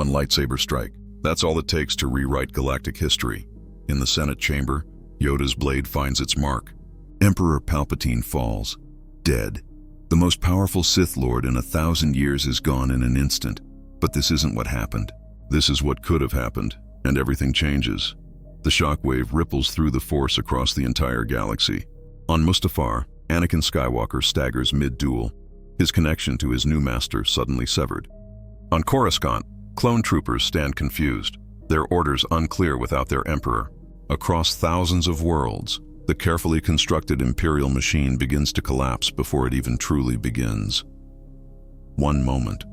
One lightsaber strike. That's all it takes to rewrite galactic history. In the Senate chamber, Yoda's blade finds its mark. Emperor Palpatine falls, dead. The most powerful Sith Lord in 1,000 years is gone in an instant. But this isn't what happened. This is what could have happened, and everything changes. The shockwave ripples through the Force across the entire galaxy. On Mustafar, Anakin Skywalker staggers mid-duel, his connection to his new master suddenly severed. On Coruscant, clone troopers stand confused, their orders unclear without their emperor. Across thousands of worlds, the carefully constructed Imperial machine begins to collapse before it even truly begins. One moment.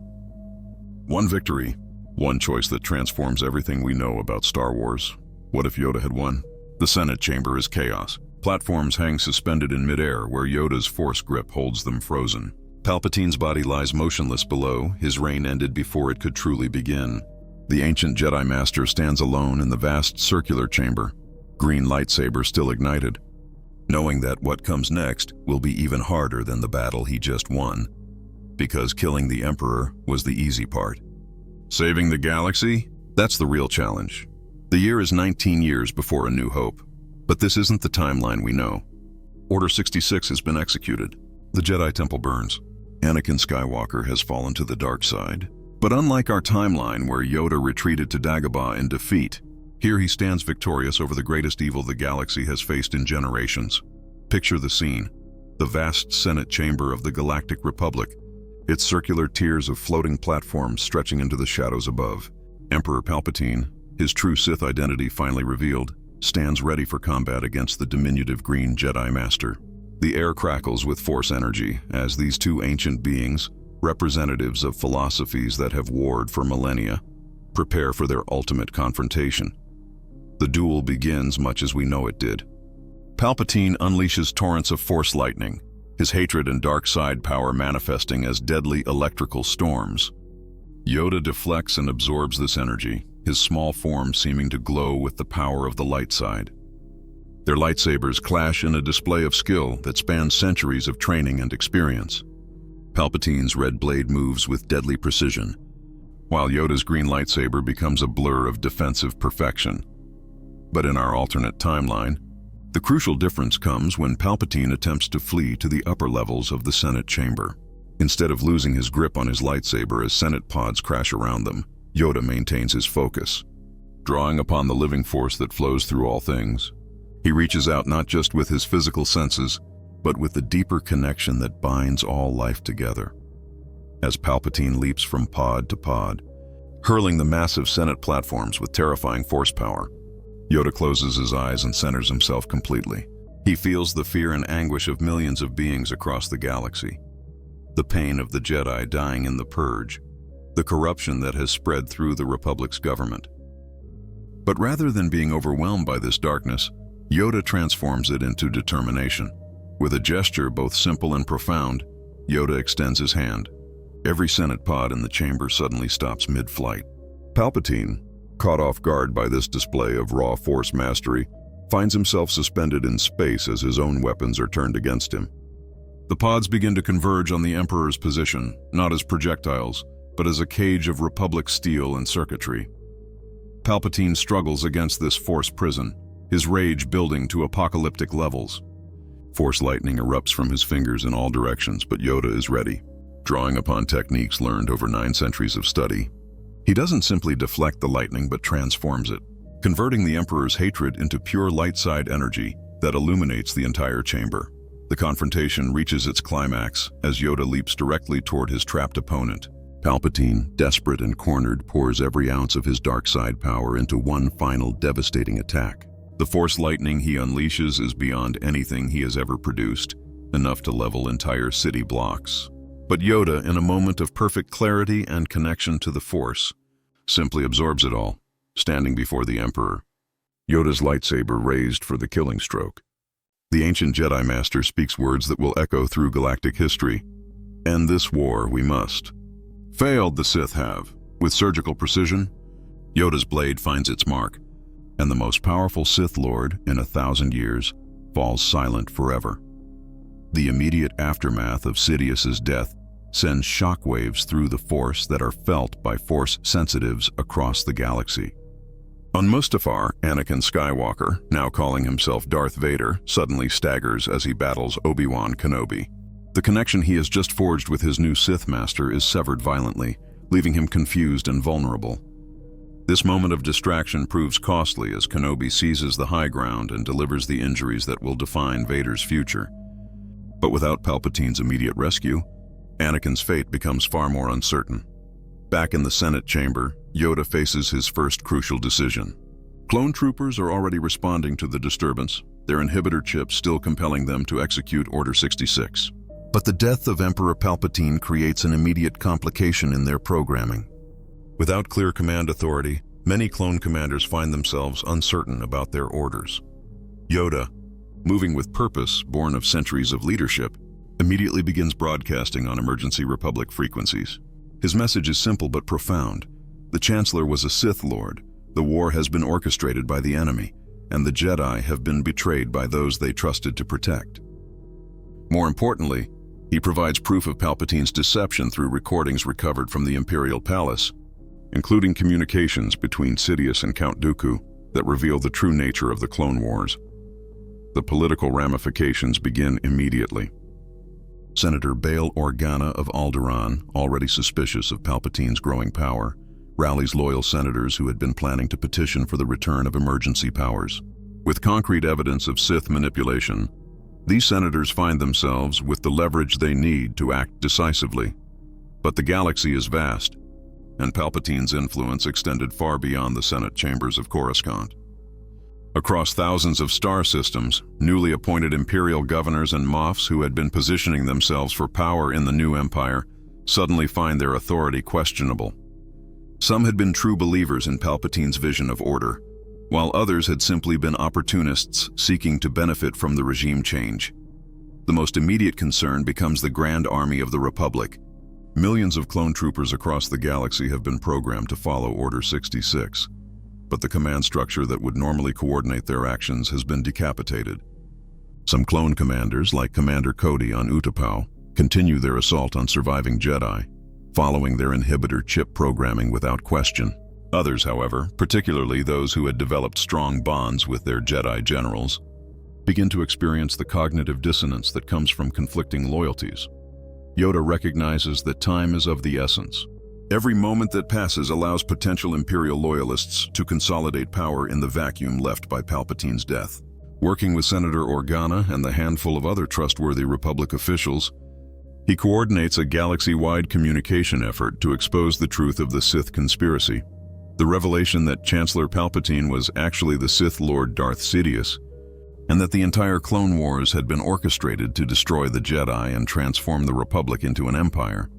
One victory. One choice that transforms everything we know about Star Wars. What if Yoda had won? The Senate chamber is chaos. Platforms hang suspended in midair where Yoda's Force grip holds them frozen. Palpatine's body lies motionless below, his reign ended before it could truly begin. The ancient Jedi Master stands alone in the vast circular chamber, green lightsaber still ignited, knowing that what comes next will be even harder than the battle he just won, because killing the Emperor was the easy part. Saving the galaxy? That's the real challenge. The year is 19 years before A New Hope, but this isn't the timeline we know. Order 66 has been executed. The Jedi Temple burns. Anakin Skywalker has fallen to the dark side. But unlike our timeline where Yoda retreated to Dagobah in defeat, here he stands victorious over the greatest evil the galaxy has faced in generations. Picture the scene. The vast Senate chamber of the Galactic Republic, its circular tiers of floating platforms stretching into the shadows above. Emperor Palpatine, his true Sith identity finally revealed, stands ready for combat against the diminutive Green Jedi Master. The air crackles with Force energy as these two ancient beings, representatives of philosophies that have warred for millennia, prepare for their ultimate confrontation. The duel begins much as we know it did. Palpatine unleashes torrents of Force lightning, his hatred and dark side power manifesting as deadly electrical storms. Yoda deflects and absorbs this energy, his small form seeming to glow with the power of the light side. Their lightsabers clash in a display of skill that spans centuries of training and experience. Palpatine's red blade moves with deadly precision, while Yoda's green lightsaber becomes a blur of defensive perfection. But in our alternate timeline, the crucial difference comes when Palpatine attempts to flee to the upper levels of the Senate chamber. Instead of losing his grip on his lightsaber as Senate pods crash around them, Yoda maintains his focus. Drawing upon the living Force that flows through all things, he reaches out not just with his physical senses, but with the deeper connection that binds all life together. As Palpatine leaps from pod to pod, hurling the massive Senate platforms with terrifying Force power, Yoda closes his eyes and centers himself completely. He feels the fear and anguish of millions of beings across the galaxy, the pain of the Jedi dying in the Purge, the corruption that has spread through the Republic's government. But rather than being overwhelmed by this darkness, Yoda transforms it into determination. With a gesture both simple and profound, Yoda extends his hand. Every Senate pod in the chamber suddenly stops mid-flight. Palpatine, caught off guard by this display of raw Force mastery, finds himself suspended in space as his own weapons are turned against him. The pods begin to converge on the Emperor's position, not as projectiles, but as a cage of Republic steel and circuitry. Palpatine struggles against this Force prison, his rage building to apocalyptic levels. Force lightning erupts from his fingers in all directions, but Yoda is ready, drawing upon techniques learned over 9 centuries of study. He doesn't simply deflect the lightning but transforms it, converting the Emperor's hatred into pure light side energy that illuminates the entire chamber. The confrontation reaches its climax as Yoda leaps directly toward his trapped opponent. Palpatine, desperate and cornered, pours every ounce of his dark side power into one final devastating attack. The Force lightning he unleashes is beyond anything he has ever produced, enough to level entire city blocks. But Yoda, in a moment of perfect clarity and connection to the Force, simply absorbs it all, standing before the Emperor. Yoda's lightsaber raised for the killing stroke. The ancient Jedi Master speaks words that will echo through galactic history. End this war we must. Failed the Sith have. With surgical precision, Yoda's blade finds its mark, and the most powerful Sith Lord in 1,000 years falls silent forever. The immediate aftermath of Sidious's death sends shockwaves through the Force that are felt by Force sensitives across the galaxy. On Mustafar, Anakin Skywalker, now calling himself Darth Vader, suddenly staggers as he battles Obi-Wan Kenobi. The connection he has just forged with his new Sith master is severed violently, leaving him confused and vulnerable. This moment of distraction proves costly as Kenobi seizes the high ground and delivers the injuries that will define Vader's future. But without Palpatine's immediate rescue, Anakin's fate becomes far more uncertain. Back in the Senate chamber, Yoda faces his first crucial decision. Clone troopers are already responding to the disturbance, their inhibitor chips still compelling them to execute Order 66. But the death of Emperor Palpatine creates an immediate complication in their programming. Without clear command authority, many clone commanders find themselves uncertain about their orders. Yoda, moving with purpose born of centuries of leadership, immediately begins broadcasting on emergency Republic frequencies. His message is simple but profound. The Chancellor was a Sith Lord, the war has been orchestrated by the enemy, and the Jedi have been betrayed by those they trusted to protect. More importantly, he provides proof of Palpatine's deception through recordings recovered from the Imperial Palace, including communications between Sidious and Count Dooku that reveal the true nature of the Clone Wars. The political ramifications begin immediately. Senator Bail Organa of Alderaan, already suspicious of Palpatine's growing power, rallies loyal senators who had been planning to petition for the return of emergency powers. With concrete evidence of Sith manipulation, these senators find themselves with the leverage they need to act decisively. But the galaxy is vast, and Palpatine's influence extended far beyond the Senate chambers of Coruscant. Across thousands of star systems, newly appointed Imperial governors and Moffs who had been positioning themselves for power in the new empire suddenly find their authority questionable. Some had been true believers in Palpatine's vision of order, while others had simply been opportunists seeking to benefit from the regime change. The most immediate concern becomes the Grand Army of the Republic. Millions of clone troopers across the galaxy have been programmed to follow Order 66, but the command structure that would normally coordinate their actions has been decapitated. Some clone commanders, like Commander Cody on Utapau, continue their assault on surviving Jedi, following their inhibitor chip programming without question. Others, however, particularly those who had developed strong bonds with their Jedi generals, begin to experience the cognitive dissonance that comes from conflicting loyalties. Yoda recognizes that time is of the essence. Every moment that passes allows potential Imperial loyalists to consolidate power in the vacuum left by Palpatine's death. Working with Senator Organa and the handful of other trustworthy Republic officials, he coordinates a galaxy-wide communication effort to expose the truth of the Sith conspiracy. The revelation that Chancellor Palpatine was actually the Sith Lord Darth Sidious, and that the entire Clone Wars had been orchestrated to destroy the Jedi and transform the Republic into an empire,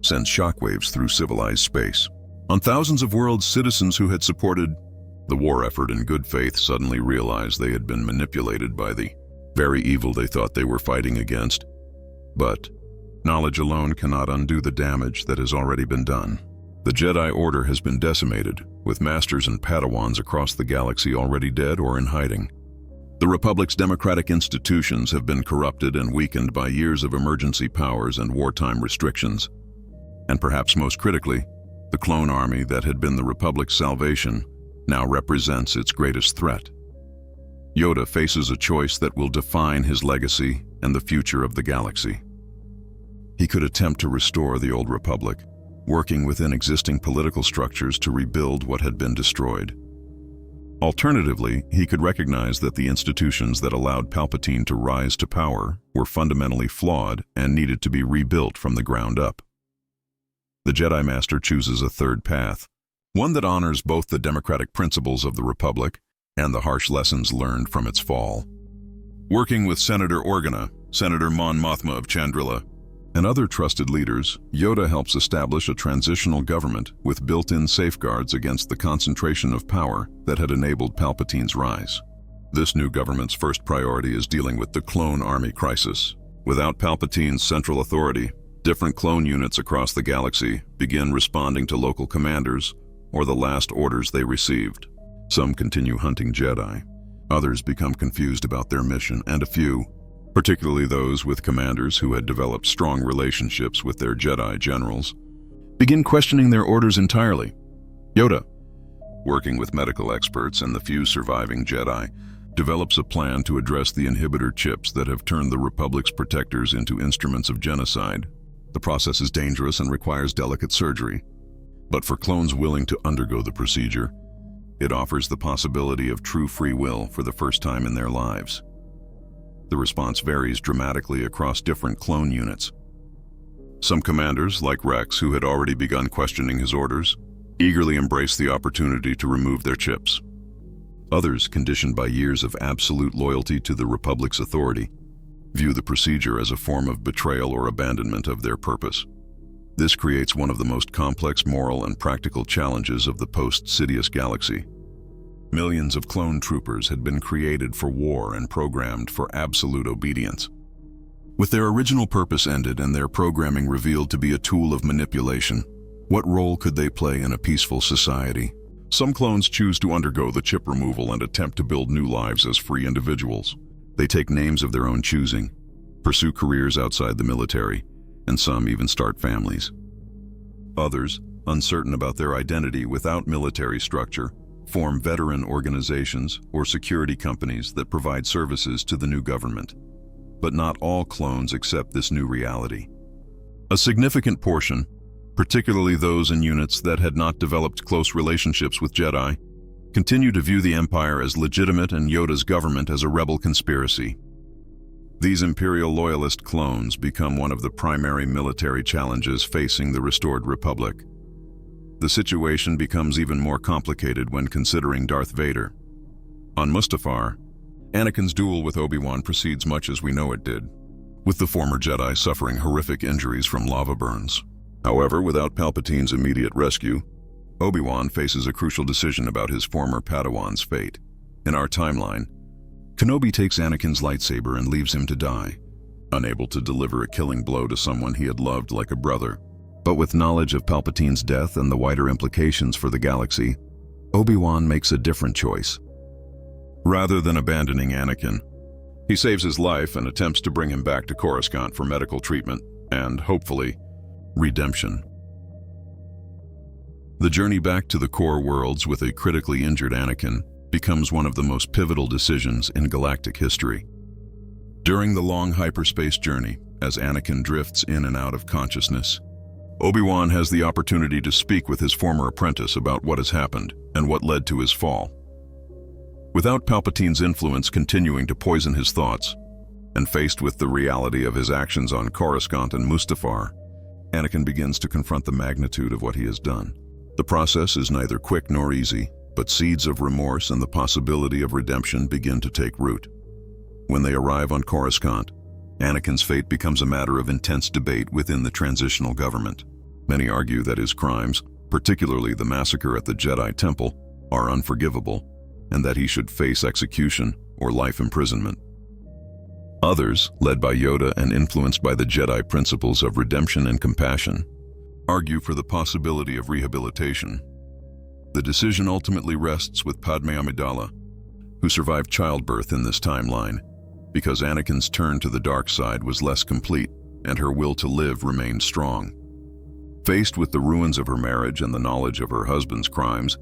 sends shockwaves through civilized space. On thousands of worlds, citizens who had supported the war effort in good faith suddenly realized they had been manipulated by the very evil they thought they were fighting against. But knowledge alone cannot undo the damage that has already been done. The Jedi Order has been decimated, with masters and Padawans across the galaxy already dead or in hiding. The Republic's democratic institutions have been corrupted and weakened by years of emergency powers and wartime restrictions. And perhaps most critically, the clone army that had been the Republic's salvation now represents its greatest threat. Yoda faces a choice that will define his legacy and the future of the galaxy. He could attempt to restore the old Republic, working within existing political structures to rebuild what had been destroyed. Alternatively, he could recognize that the institutions that allowed Palpatine to rise to power were fundamentally flawed and needed to be rebuilt from the ground up. The Jedi Master chooses a third path, one that honors both the democratic principles of the Republic and the harsh lessons learned from its fall. Working with Senator Organa, Senator Mon Mothma of Chandrila, and other trusted leaders, Yoda helps establish a transitional government with built-in safeguards against the concentration of power that had enabled Palpatine's rise. This new government's first priority is dealing with the clone army crisis. Without Palpatine's central authority, different clone units across the galaxy begin responding to local commanders or the last orders they received. Some continue hunting Jedi, others become confused about their mission, and a few, particularly those with commanders who had developed strong relationships with their Jedi generals, begin questioning their orders entirely. Yoda, working with medical experts and the few surviving Jedi, develops a plan to address the inhibitor chips that have turned the Republic's protectors into instruments of genocide. The process is dangerous and requires delicate surgery, but for clones willing to undergo the procedure, it offers the possibility of true free will for the first time in their lives. The response varies dramatically across different clone units. Some commanders, like Rex, who had already begun questioning his orders, eagerly embrace the opportunity to remove their chips. Others, conditioned by years of absolute loyalty to the Republic's authority, view the procedure as a form of betrayal or abandonment of their purpose. This creates one of the most complex moral and practical challenges of the post-Sidious galaxy. Millions of clone troopers had been created for war and programmed for absolute obedience. With their original purpose ended and their programming revealed to be a tool of manipulation, what role could they play in a peaceful society? Some clones choose to undergo the chip removal and attempt to build new lives as free individuals. They take names of their own choosing, pursue careers outside the military, and some even start families. Others, uncertain about their identity without military structure, form veteran organizations or security companies that provide services to the new government. But not all clones accept this new reality. A significant portion, particularly those in units that had not developed close relationships with Jedi, continue to view the Empire as legitimate and Yoda's government as a rebel conspiracy. These Imperial loyalist clones become one of the primary military challenges facing the restored Republic. The situation becomes even more complicated when considering Darth Vader. On Mustafar, Anakin's duel with Obi-Wan proceeds much as we know it did, with the former Jedi suffering horrific injuries from lava burns. However, without Palpatine's immediate rescue, Obi-Wan faces a crucial decision about his former Padawan's fate. In our timeline, Kenobi takes Anakin's lightsaber and leaves him to die, unable to deliver a killing blow to someone he had loved like a brother. But with knowledge of Palpatine's death and the wider implications for the galaxy, Obi-Wan makes a different choice. Rather than abandoning Anakin, he saves his life and attempts to bring him back to Coruscant for medical treatment and, hopefully, redemption. The journey back to the core worlds with a critically injured Anakin becomes one of the most pivotal decisions in galactic history. During the long hyperspace journey, as Anakin drifts in and out of consciousness, Obi-Wan has the opportunity to speak with his former apprentice about what has happened and what led to his fall. Without Palpatine's influence continuing to poison his thoughts, and faced with the reality of his actions on Coruscant and Mustafar, Anakin begins to confront the magnitude of what he has done. The process is neither quick nor easy, but seeds of remorse and the possibility of redemption begin to take root. When they arrive on Coruscant, Anakin's fate becomes a matter of intense debate within the transitional government. Many argue that his crimes, particularly the massacre at the Jedi Temple, are unforgivable, and that he should face execution or life imprisonment. Others, led by Yoda and influenced by the Jedi principles of redemption and compassion, argue for the possibility of rehabilitation. The decision ultimately rests with Padme Amidala, who survived childbirth in this timeline, because Anakin's turn to the dark side was less complete and her will to live remained strong. Faced with the ruins of her marriage and the knowledge of her husband's crimes,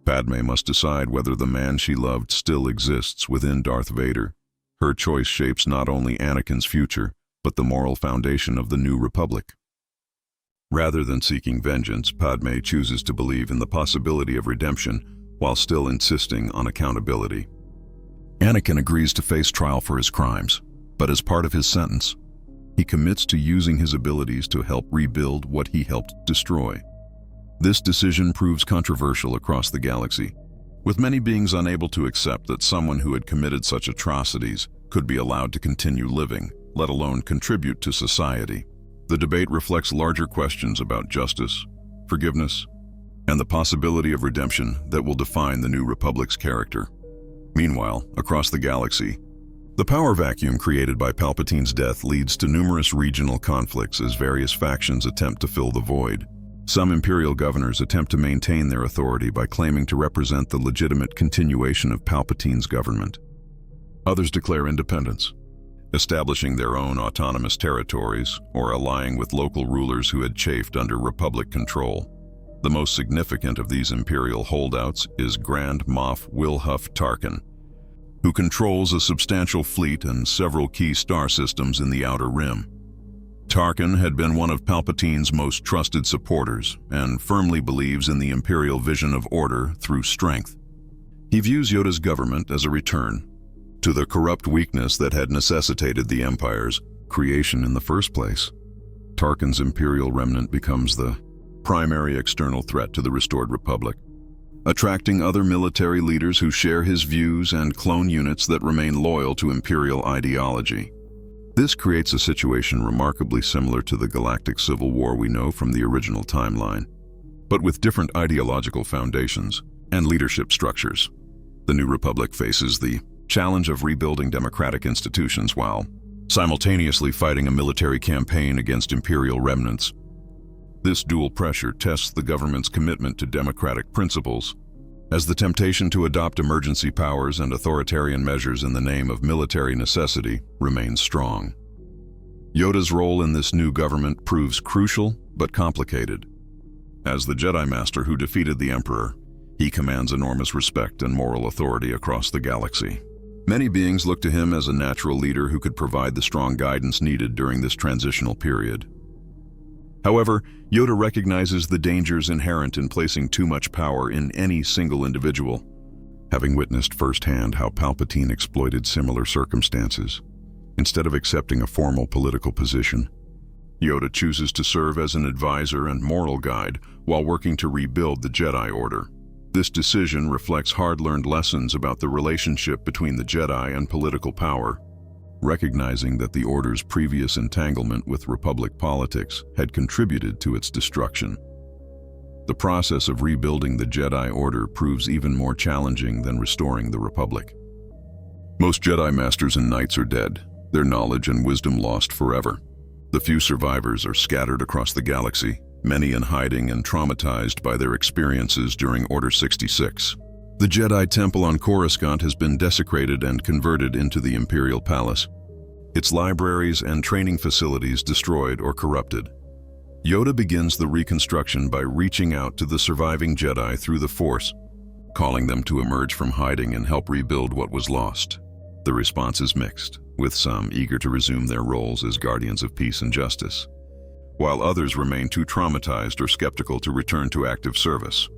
Padme must decide whether the man she loved still exists within Darth Vader. Her choice shapes not only Anakin's future, but the moral foundation of the new Republic. Rather than seeking vengeance, Padme chooses to believe in the possibility of redemption while still insisting on accountability. Anakin agrees to face trial for his crimes, but as part of his sentence, he commits to using his abilities to help rebuild what he helped destroy. This decision proves controversial across the galaxy, with many beings unable to accept that someone who had committed such atrocities could be allowed to continue living, let alone contribute to society. The debate reflects larger questions about justice, forgiveness, and the possibility of redemption that will define the new Republic's character. Meanwhile, across the galaxy, the power vacuum created by Palpatine's death leads to numerous regional conflicts as various factions attempt to fill the void. Some Imperial governors attempt to maintain their authority by claiming to represent the legitimate continuation of Palpatine's government. Others declare independence, establishing their own autonomous territories or allying with local rulers who had chafed under Republic control. The most significant of these Imperial holdouts is Grand Moff Wilhuff Tarkin, who controls a substantial fleet and several key star systems in the Outer Rim. Tarkin had been one of Palpatine's most trusted supporters and firmly believes in the Imperial vision of order through strength. He views Yoda's government as a return to the corrupt weakness that had necessitated the Empire's creation in the first place. Tarkin's Imperial remnant becomes the primary external threat to the restored Republic, attracting other military leaders who share his views and clone units that remain loyal to Imperial ideology. This creates a situation remarkably similar to the galactic civil war we know from the original timeline, but with different ideological foundations and leadership structures. The New Republic faces the challenge of rebuilding democratic institutions while simultaneously fighting a military campaign against Imperial remnants. This dual pressure tests the government's commitment to democratic principles, as the temptation to adopt emergency powers and authoritarian measures in the name of military necessity remains strong. Yoda's role in this new government proves crucial but complicated. As the Jedi Master who defeated the Emperor, he commands enormous respect and moral authority across the galaxy. Many beings look to him as a natural leader who could provide the strong guidance needed during this transitional period. However, Yoda recognizes the dangers inherent in placing too much power in any single individual. Having witnessed firsthand how Palpatine exploited similar circumstances, instead of accepting a formal political position, Yoda chooses to serve as an advisor and moral guide while working to rebuild the Jedi Order. This decision reflects hard-learned lessons about the relationship between the Jedi and political power, recognizing that the Order's previous entanglement with Republic politics had contributed to its destruction. The process of rebuilding the Jedi Order proves even more challenging than restoring the Republic. Most Jedi Masters and Knights are dead, their knowledge and wisdom lost forever. The few survivors are scattered across the galaxy, many in hiding and traumatized by their experiences during Order 66. The Jedi Temple on Coruscant has been desecrated and converted into the Imperial Palace, its libraries and training facilities destroyed or corrupted. Yoda begins the reconstruction by reaching out to the surviving Jedi through the Force, calling them to emerge from hiding and help rebuild what was lost. The response is mixed, with some eager to resume their roles as guardians of peace and justice, while others remain too traumatized or skeptical to return to active service.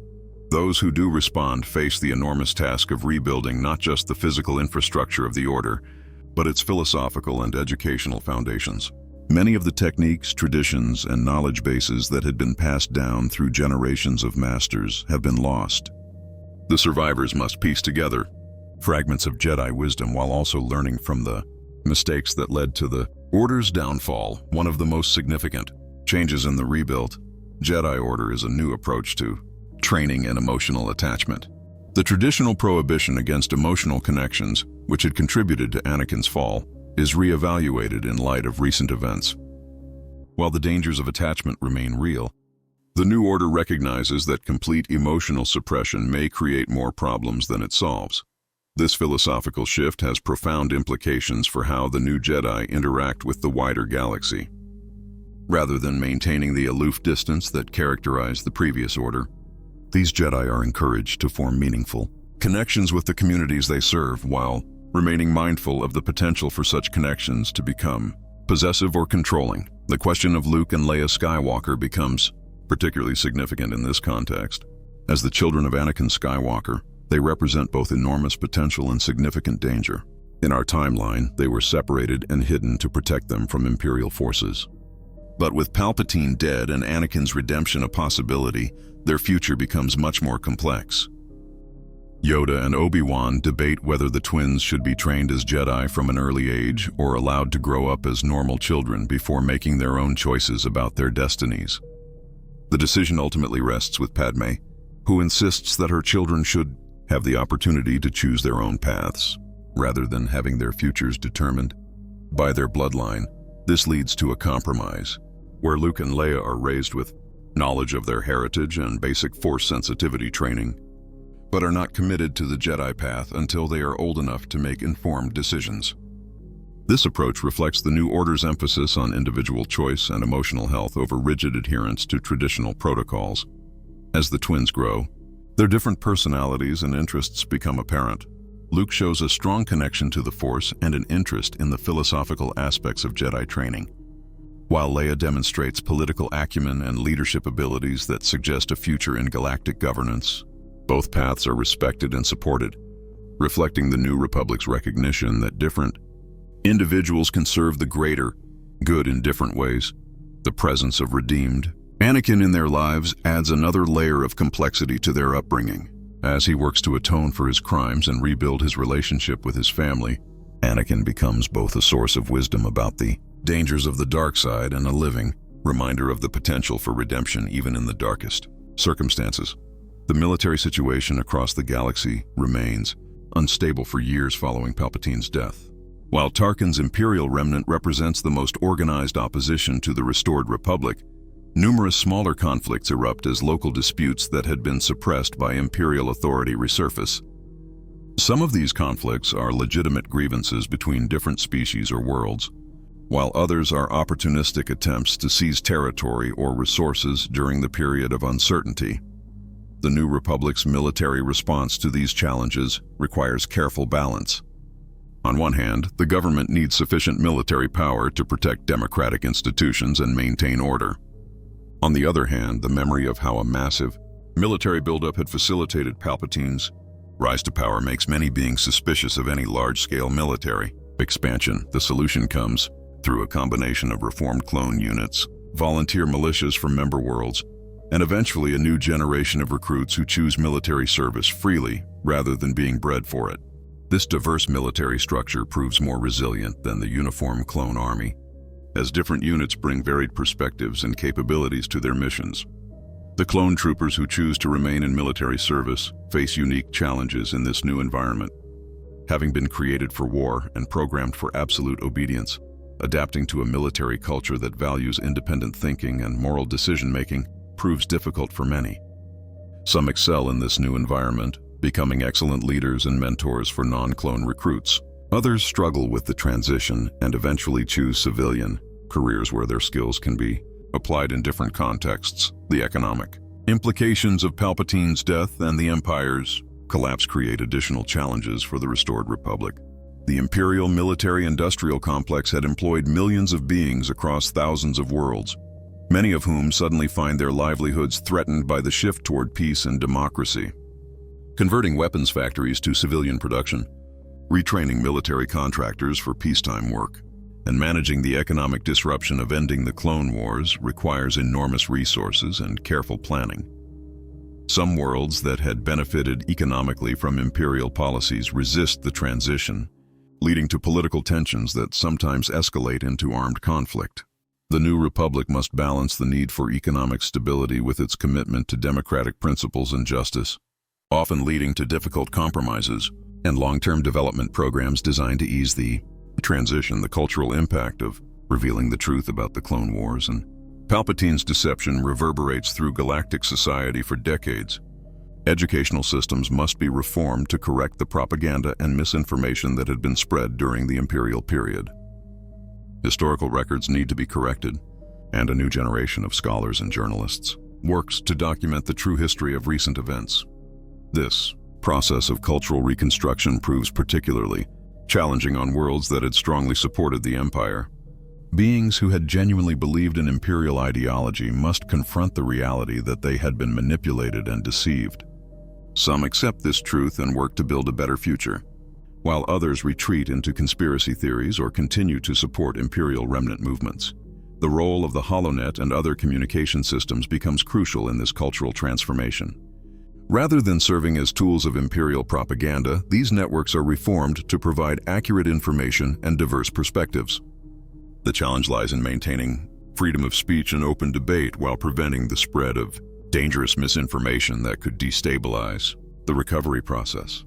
Those who do respond face the enormous task of rebuilding not just the physical infrastructure of the Order, but its philosophical and educational foundations. Many of the techniques, traditions, and knowledge bases that had been passed down through generations of masters have been lost. The survivors must piece together fragments of Jedi wisdom while also learning from the mistakes that led to the Order's downfall. One of the most significant changes in the rebuilt Jedi Order is a new approach to training and emotional attachment. The traditional prohibition against emotional connections, which had contributed to Anakin's fall, is reevaluated in light of recent events. While the dangers of attachment remain real, the new Order recognizes that complete emotional suppression may create more problems than it solves. This philosophical shift has profound implications for how the new Jedi interact with the wider galaxy. Rather than maintaining the aloof distance that characterized the previous Order, these Jedi are encouraged to form meaningful connections with the communities they serve while remaining mindful of the potential for such connections to become possessive or controlling. The question of Luke and Leia Skywalker becomes particularly significant in this context. As the children of Anakin Skywalker, they represent both enormous potential and significant danger. In our timeline, they were separated and hidden to protect them from Imperial forces. But with Palpatine dead and Anakin's redemption a possibility, their future becomes much more complex. Yoda and Obi-Wan debate whether the twins should be trained as Jedi from an early age or allowed to grow up as normal children before making their own choices about their destinies. The decision ultimately rests with Padme, who insists that her children should have the opportunity to choose their own paths, rather than having their futures determined by their bloodline. This leads to a compromise, where Luke and Leia are raised with knowledge of their heritage and basic Force sensitivity training, but are not committed to the Jedi path until they are old enough to make informed decisions. This approach reflects the New Order's emphasis on individual choice and emotional health over rigid adherence to traditional protocols. As the twins grow, their different personalities and interests become apparent. Luke shows a strong connection to the Force and an interest in the philosophical aspects of Jedi training, while Leia demonstrates political acumen and leadership abilities that suggest a future in galactic governance. Both paths are respected and supported, reflecting the New Republic's recognition that different individuals can serve the greater good in different ways. The presence of redeemed Anakin in their lives adds another layer of complexity to their upbringing. As he works to atone for his crimes and rebuild his relationship with his family, Anakin becomes both a source of wisdom about the dangers of the dark side and a living reminder of the potential for redemption even in the darkest circumstances. The military situation across the galaxy remains unstable for years following Palpatine's death. While Tarkin's Imperial remnant represents the most organized opposition to the restored Republic, numerous smaller conflicts erupt as local disputes that had been suppressed by Imperial authority resurface. Some of these conflicts are legitimate grievances between different species or worlds, while others are opportunistic attempts to seize territory or resources during the period of uncertainty. The New Republic's military response to these challenges requires careful balance. On one hand, the government needs sufficient military power to protect democratic institutions and maintain order. On the other hand, the memory of how a massive military buildup had facilitated Palpatine's rise to power makes many beings suspicious of any large-scale military expansion. The solution comes through a combination of reformed clone units, volunteer militias from member worlds, and eventually a new generation of recruits who choose military service freely rather than being bred for it. This diverse military structure proves more resilient than the uniform clone army, as different units bring varied perspectives and capabilities to their missions. The clone troopers who choose to remain in military service face unique challenges in this new environment. Having been created for war and programmed for absolute obedience, adapting to a military culture that values independent thinking and moral decision-making proves difficult for many. Some excel in this new environment, becoming excellent leaders and mentors for non-clone recruits. Others struggle with the transition and eventually choose civilian careers where their skills can be applied in different contexts. The economic implications of Palpatine's death and the Empire's collapse create additional challenges for the restored Republic. The Imperial military-industrial complex had employed millions of beings across thousands of worlds, many of whom suddenly find their livelihoods threatened by the shift toward peace and democracy. Converting weapons factories to civilian production, retraining military contractors for peacetime work, and managing the economic disruption of ending the Clone Wars requires enormous resources and careful planning. Some worlds that had benefited economically from Imperial policies resist the transition, leading to political tensions that sometimes escalate into armed conflict. The New Republic must balance the need for economic stability with its commitment to democratic principles and justice, often leading to difficult compromises and long-term development programs designed to ease the transition. The cultural impact of revealing the truth about the Clone Wars and Palpatine's deception reverberates through galactic society for decades. Educational systems must be reformed to correct the propaganda and misinformation that had been spread during the Imperial period. Historical records need to be corrected, and a new generation of scholars and journalists works to document the true history of recent events. This process of cultural reconstruction proves particularly challenging on worlds that had strongly supported the Empire. Beings who had genuinely believed in Imperial ideology must confront the reality that they had been manipulated and deceived. Some accept this truth and work to build a better future, while others retreat into conspiracy theories or continue to support Imperial remnant movements. The role of the HoloNet and other communication systems becomes crucial in this cultural transformation. Rather than serving as tools of Imperial propaganda, these networks are reformed to provide accurate information and diverse perspectives. The challenge lies in maintaining freedom of speech and open debate while preventing the spread of dangerous misinformation that could destabilize the recovery process.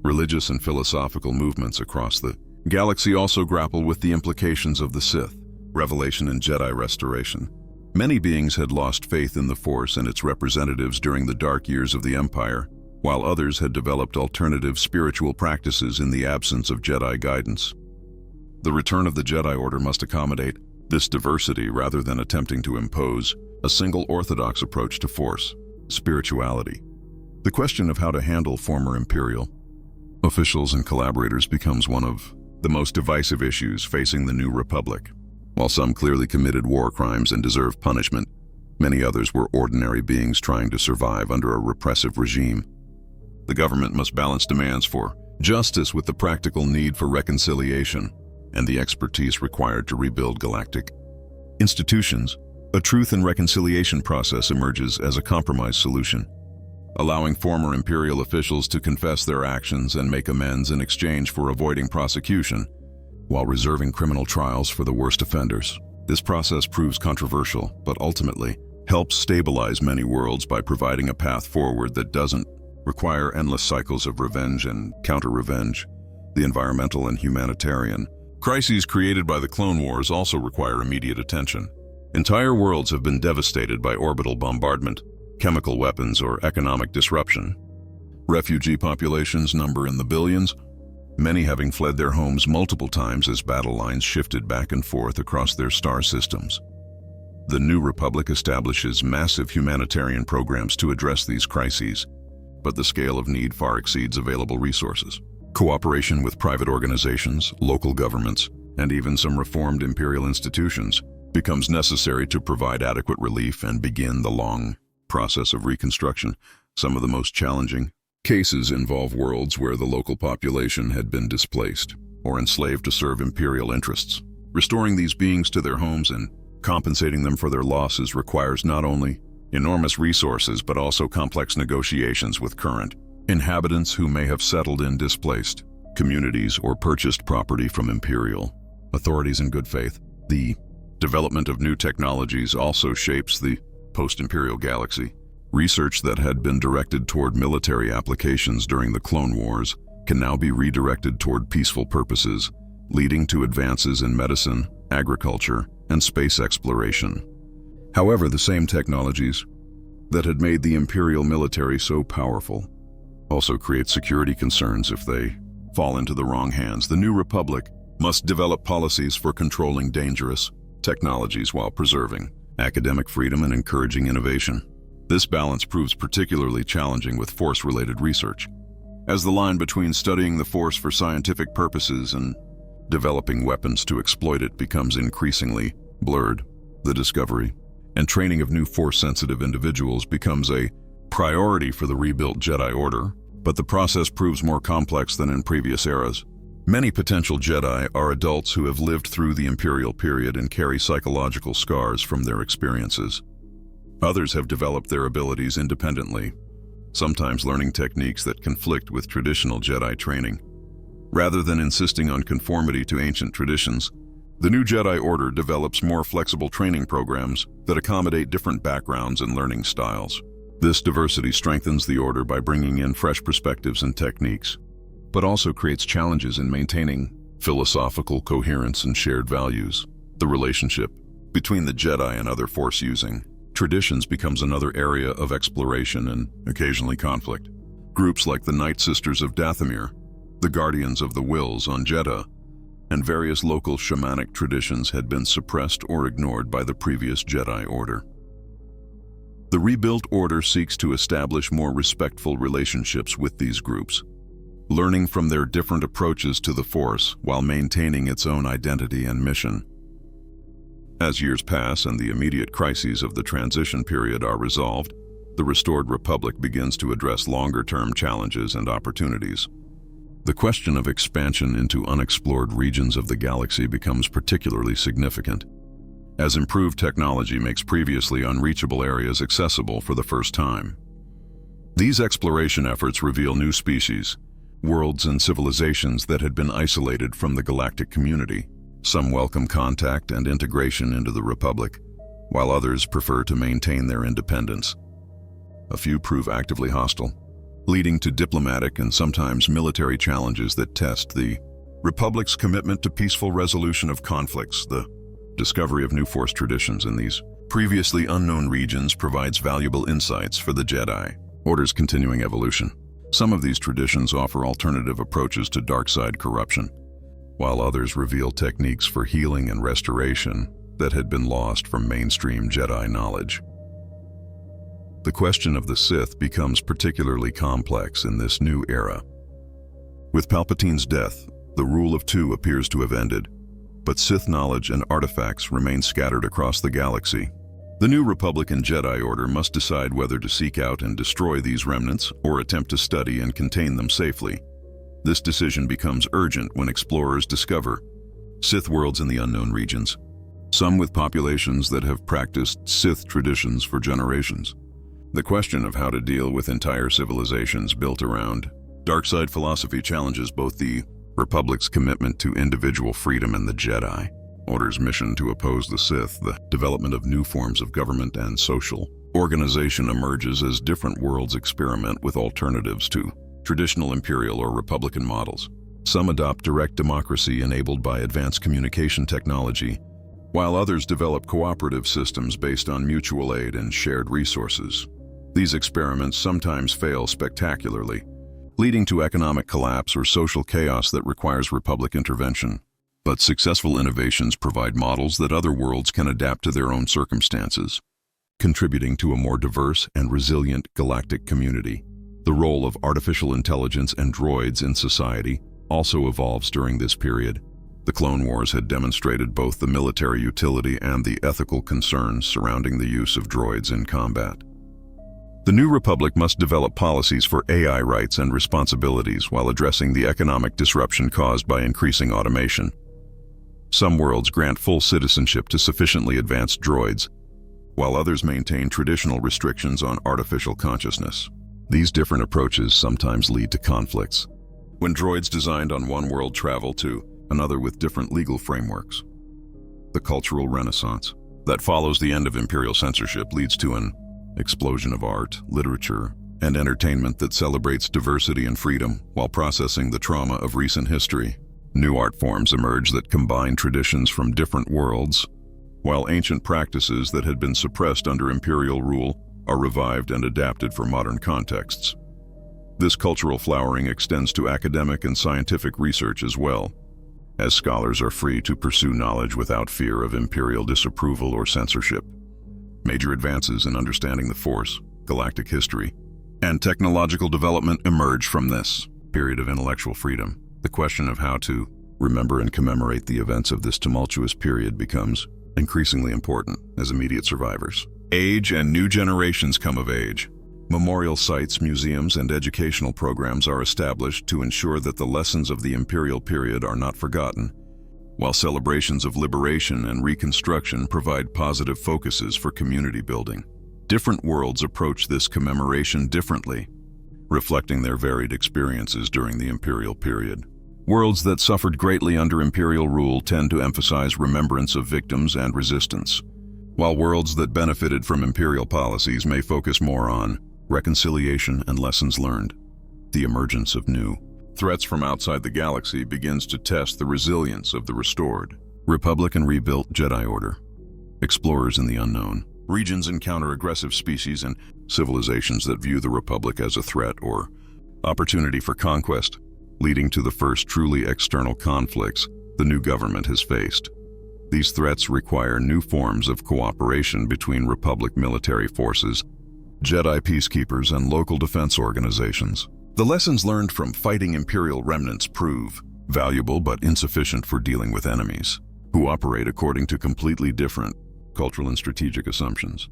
Religious and philosophical movements across the galaxy also grapple with the implications of the Sith, revelation and Jedi restoration. Many beings had lost faith in the Force and its representatives during the dark years of the Empire, while others had developed alternative spiritual practices in the absence of Jedi guidance. The return of the Jedi Order must accommodate this diversity rather than attempting to impose a single orthodox approach to Force spirituality. The question of how to handle former Imperial officials and collaborators becomes one of the most divisive issues facing the New Republic. While some clearly committed war crimes and deserved punishment, many others were ordinary beings trying to survive under a repressive regime. The government must balance demands for justice with the practical need for reconciliation and the expertise required to rebuild galactic institutions. A truth and reconciliation process emerges as a compromise solution, allowing former Imperial officials to confess their actions and make amends in exchange for avoiding prosecution, while reserving criminal trials for the worst offenders. This process proves controversial, but ultimately helps stabilize many worlds by providing a path forward that doesn't require endless cycles of revenge and counter-revenge. The environmental and humanitarian crises created by the Clone Wars also require immediate attention. Entire worlds have been devastated by orbital bombardment, chemical weapons, or economic disruption. Refugee populations number in the billions, many having fled their homes multiple times as battle lines shifted back and forth across their star systems. The New Republic establishes massive humanitarian programs to address these crises, but the scale of need far exceeds available resources. Cooperation with private organizations, local governments, and even some reformed imperial institutions becomes necessary to provide adequate relief and begin the long process of reconstruction. Some of the most challenging cases involve worlds where the local population had been displaced or enslaved to serve imperial interests. Restoring these beings to their homes and compensating them for their losses requires not only enormous resources but also complex negotiations with current inhabitants who may have settled in displaced communities or purchased property from imperial authorities in good faith. The development of new technologies also shapes the post-imperial galaxy. Research that had been directed toward military applications during the Clone Wars can now be redirected toward peaceful purposes, leading to advances in medicine, agriculture, and space exploration. However, the same technologies that had made the imperial military so powerful also create security concerns if they fall into the wrong hands. The New Republic must develop policies for controlling dangerous technologies while preserving academic freedom and encouraging innovation. This balance proves particularly challenging with Force-related research, as the line between studying the Force for scientific purposes and developing weapons to exploit it becomes increasingly blurred. The discovery and training of new Force-sensitive individuals becomes a priority for the rebuilt Jedi Order, but the process proves more complex than in previous eras. Many potential Jedi are adults who have lived through the Imperial period and carry psychological scars from their experiences. Others have developed their abilities independently, sometimes learning techniques that conflict with traditional Jedi training. Rather than insisting on conformity to ancient traditions, the new Jedi Order develops more flexible training programs that accommodate different backgrounds and learning styles. This diversity strengthens the Order by bringing in fresh perspectives and techniques, but also creates challenges in maintaining philosophical coherence and shared values. The relationship between the Jedi and other Force-using traditions becomes another area of exploration and occasionally conflict. Groups like the Night Sisters of Dathomir, the Guardians of the Wills on Jedha, and various local shamanic traditions had been suppressed or ignored by the previous Jedi Order. The rebuilt Order seeks to establish more respectful relationships with these groups, learning from their different approaches to the Force while maintaining its own identity and mission. As years pass and the immediate crises of the transition period are resolved, the restored Republic begins to address longer-term challenges and opportunities. The question of expansion into unexplored regions of the galaxy becomes particularly significant, as improved technology makes previously unreachable areas accessible for the first time. These exploration efforts reveal new species, worlds and civilizations that had been isolated from the galactic community. Some welcome contact and integration into the Republic, while others prefer to maintain their independence. A few prove actively hostile, leading to diplomatic and sometimes military challenges that test the Republic's commitment to peaceful resolution of conflicts. The discovery of new Force traditions in these previously unknown regions provides valuable insights for the Jedi Order's continuing evolution. Some of these traditions offer alternative approaches to dark side corruption, while others reveal techniques for healing and restoration that had been lost from mainstream Jedi knowledge. The question of the Sith becomes particularly complex in this new era. With Palpatine's death, the rule of two appears to have ended, but Sith knowledge and artifacts remain scattered across the galaxy. The new Republican Jedi Order must decide whether to seek out and destroy these remnants or attempt to study and contain them safely. This decision becomes urgent when explorers discover Sith worlds in the unknown regions, some with populations that have practiced Sith traditions for generations. The question of how to deal with entire civilizations built around dark-side philosophy challenges both the Republic's commitment to individual freedom and the Jedi Order's mission to oppose the Sith. The development of new forms of government and social organization emerges as different worlds experiment with alternatives to traditional imperial or republican models. Some adopt direct democracy enabled by advanced communication technology, while others develop cooperative systems based on mutual aid and shared resources. These experiments sometimes fail spectacularly, leading to economic collapse or social chaos that requires Republic intervention. But successful innovations provide models that other worlds can adapt to their own circumstances, contributing to a more diverse and resilient galactic community. The role of artificial intelligence and droids in society also evolves during this period. The Clone Wars had demonstrated both the military utility and the ethical concerns surrounding the use of droids in combat. The New Republic must develop policies for AI rights and responsibilities while addressing the economic disruption caused by increasing automation. Some worlds grant full citizenship to sufficiently advanced droids, while others maintain traditional restrictions on artificial consciousness. These different approaches sometimes lead to conflicts, when droids designed on one world travel to another with different legal frameworks. The cultural renaissance that follows the end of imperial censorship leads to an explosion of art, literature, and entertainment that celebrates diversity and freedom while processing the trauma of recent history. New art forms emerge that combine traditions from different worlds, while ancient practices that had been suppressed under imperial rule are revived and adapted for modern contexts. This cultural flowering extends to academic and scientific research as well, as scholars are free to pursue knowledge without fear of imperial disapproval or censorship. Major advances in understanding the Force, galactic history, and technological development emerge from this period of intellectual freedom. The question of how to remember and commemorate the events of this tumultuous period becomes increasingly important as immediate survivors age and new generations come of age. Memorial sites, museums, and educational programs are established to ensure that the lessons of the imperial period are not forgotten, while celebrations of liberation and reconstruction provide positive focuses for community building. Different worlds approach this commemoration differently, reflecting their varied experiences during the imperial period. Worlds that suffered greatly under imperial rule tend to emphasize remembrance of victims and resistance, while worlds that benefited from imperial policies may focus more on reconciliation and lessons learned. The emergence of new threats from outside the galaxy begins to test the resilience of the restored Republic and rebuilt Jedi Order. Explorers in the unknown regions encounter aggressive species and civilizations that view the Republic as a threat or opportunity for conquest, leading to the first truly external conflicts the new government has faced. These threats require new forms of cooperation between Republic military forces, Jedi peacekeepers, and local defense organizations. The lessons learned from fighting Imperial remnants prove valuable but insufficient for dealing with enemies who operate according to completely different cultural and strategic assumptions.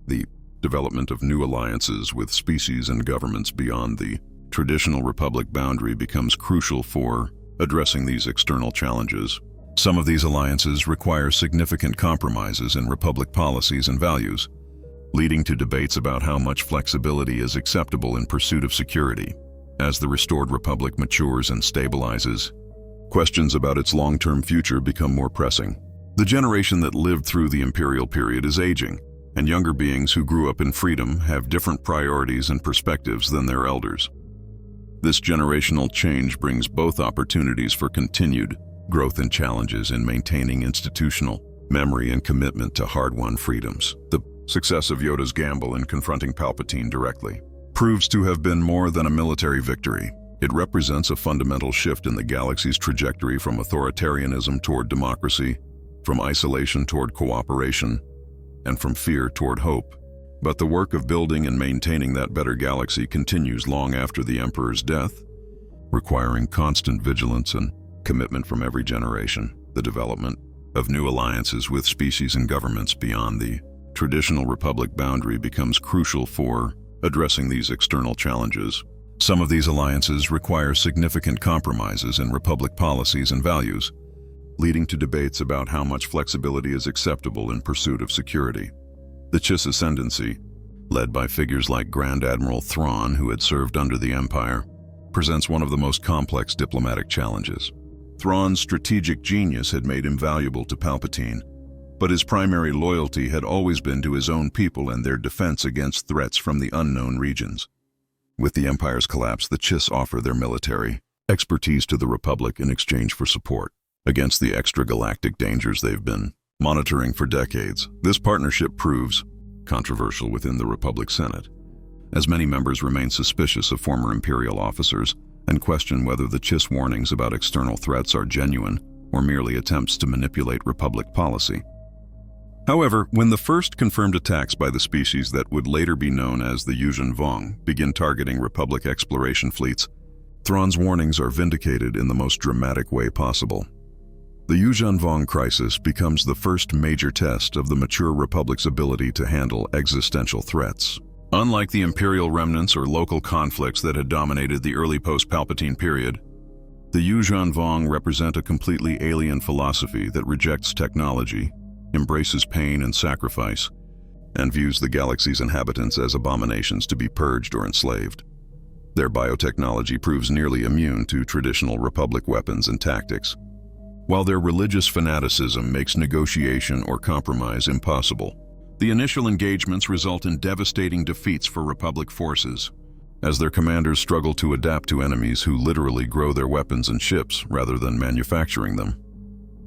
The development of new alliances with species and governments beyond the traditional Republic boundary becomes crucial for addressing these external challenges. Some of these alliances require significant compromises in Republic policies and values, leading to debates about how much flexibility is acceptable in pursuit of security. As the restored Republic matures and stabilizes, questions about its long-term future become more pressing. The generation that lived through the Imperial period is aging, and younger beings who grew up in freedom have different priorities and perspectives than their elders. This generational change brings both opportunities for continued growth and challenges in maintaining institutional memory and commitment to hard-won freedoms. The success of Yoda's gamble in confronting Palpatine directly proves to have been more than a military victory. It represents a fundamental shift in the galaxy's trajectory from authoritarianism toward democracy, from isolation toward cooperation, and from fear toward hope. But the work of building and maintaining that better galaxy continues long after the Emperor's death, requiring constant vigilance and commitment from every generation. The development of new alliances with species and governments beyond the traditional Republic boundary becomes crucial for addressing these external challenges. Some of these alliances require significant compromises in Republic policies and values, leading to debates about how much flexibility is acceptable in pursuit of security. The Chiss ascendancy, led by figures like Grand Admiral Thrawn, who had served under the Empire, presents one of the most complex diplomatic challenges. Thrawn's strategic genius had made him valuable to Palpatine, but his primary loyalty had always been to his own people and their defense against threats from the unknown regions. With the Empire's collapse, the Chiss offer their military expertise to the Republic in exchange for support against the extragalactic dangers they've been monitoring for decades. This partnership proves controversial within the Republic Senate, as many members remain suspicious of former Imperial officers and question whether the Chiss warnings about external threats are genuine or merely attempts to manipulate Republic policy. However, when the first confirmed attacks by the species that would later be known as the Yuuzhan Vong begin targeting Republic exploration fleets, Thrawn's warnings are vindicated in the most dramatic way possible. The Yuuzhan Vong crisis becomes the first major test of the mature Republic's ability to handle existential threats. Unlike the Imperial remnants or local conflicts that had dominated the early post-Palpatine period, the Yuuzhan Vong represent a completely alien philosophy that rejects technology, embraces pain and sacrifice, and views the galaxy's inhabitants as abominations to be purged or enslaved. Their biotechnology proves nearly immune to traditional Republic weapons and tactics, while their religious fanaticism makes negotiation or compromise impossible. The initial engagements result in devastating defeats for Republic forces, as their commanders struggle to adapt to enemies who literally grow their weapons and ships rather than manufacturing them.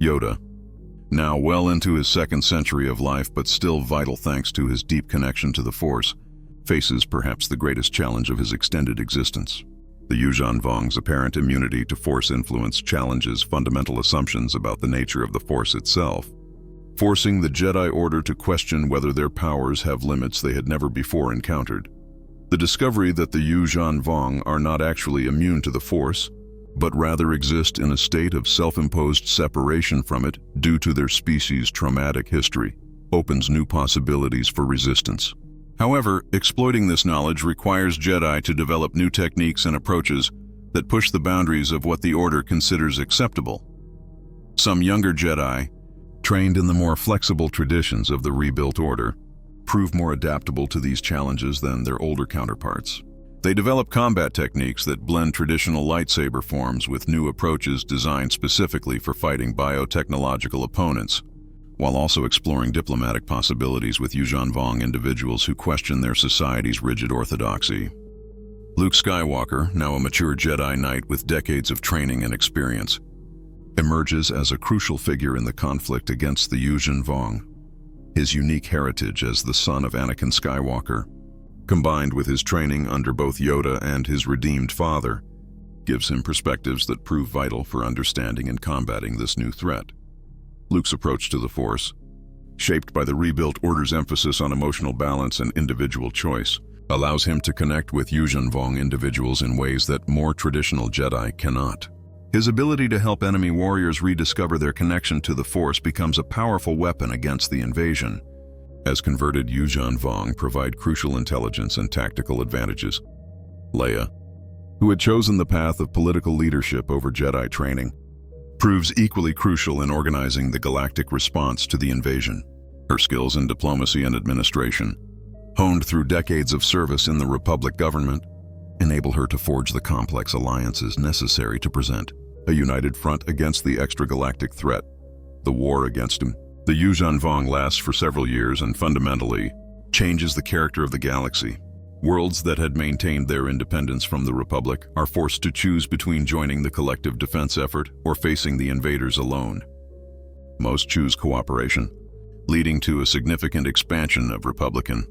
Yoda, now well into his second century of life but still vital thanks to his deep connection to the Force, faces perhaps the greatest challenge of his extended existence. The Yuuzhan Vong's apparent immunity to Force influence challenges fundamental assumptions about the nature of the Force itself, forcing the Jedi Order to question whether their powers have limits they had never before encountered. The discovery that the Yuuzhan Vong are not actually immune to the Force, but rather exist in a state of self-imposed separation from it due to their species' traumatic history, opens new possibilities for resistance. However, exploiting this knowledge requires Jedi to develop new techniques and approaches that push the boundaries of what the Order considers acceptable. Some younger Jedi, trained in the more flexible traditions of the rebuilt Order, prove more adaptable to these challenges than their older counterparts. They develop combat techniques that blend traditional lightsaber forms with new approaches designed specifically for fighting biotechnological opponents, while also exploring diplomatic possibilities with Yuuzhan Vong individuals who question their society's rigid orthodoxy. Luke Skywalker, now a mature Jedi Knight with decades of training and experience, emerges as a crucial figure in the conflict against the Yuuzhan Vong. His unique heritage as the son of Anakin Skywalker, combined with his training under both Yoda and his redeemed father, gives him perspectives that prove vital for understanding and combating this new threat. Luke's approach to the Force, shaped by the rebuilt Order's emphasis on emotional balance and individual choice, allows him to connect with Yuuzhan Vong individuals in ways that more traditional Jedi cannot. His ability to help enemy warriors rediscover their connection to the Force becomes a powerful weapon against the invasion, as converted Yuuzhan Vong provide crucial intelligence and tactical advantages. Leia, who had chosen the path of political leadership over Jedi training, proves equally crucial in organizing the galactic response to the invasion. Her skills in diplomacy and administration, honed through decades of service in the Republic government, enable her to forge the complex alliances necessary to present a united front against the extragalactic threat, the war against him. The Yuuzhan Vong lasts for several years and fundamentally changes the character of the galaxy. Worlds that had maintained their independence from the Republic are forced to choose between joining the collective defense effort or facing the invaders alone. Most choose cooperation, leading to a significant expansion of Republican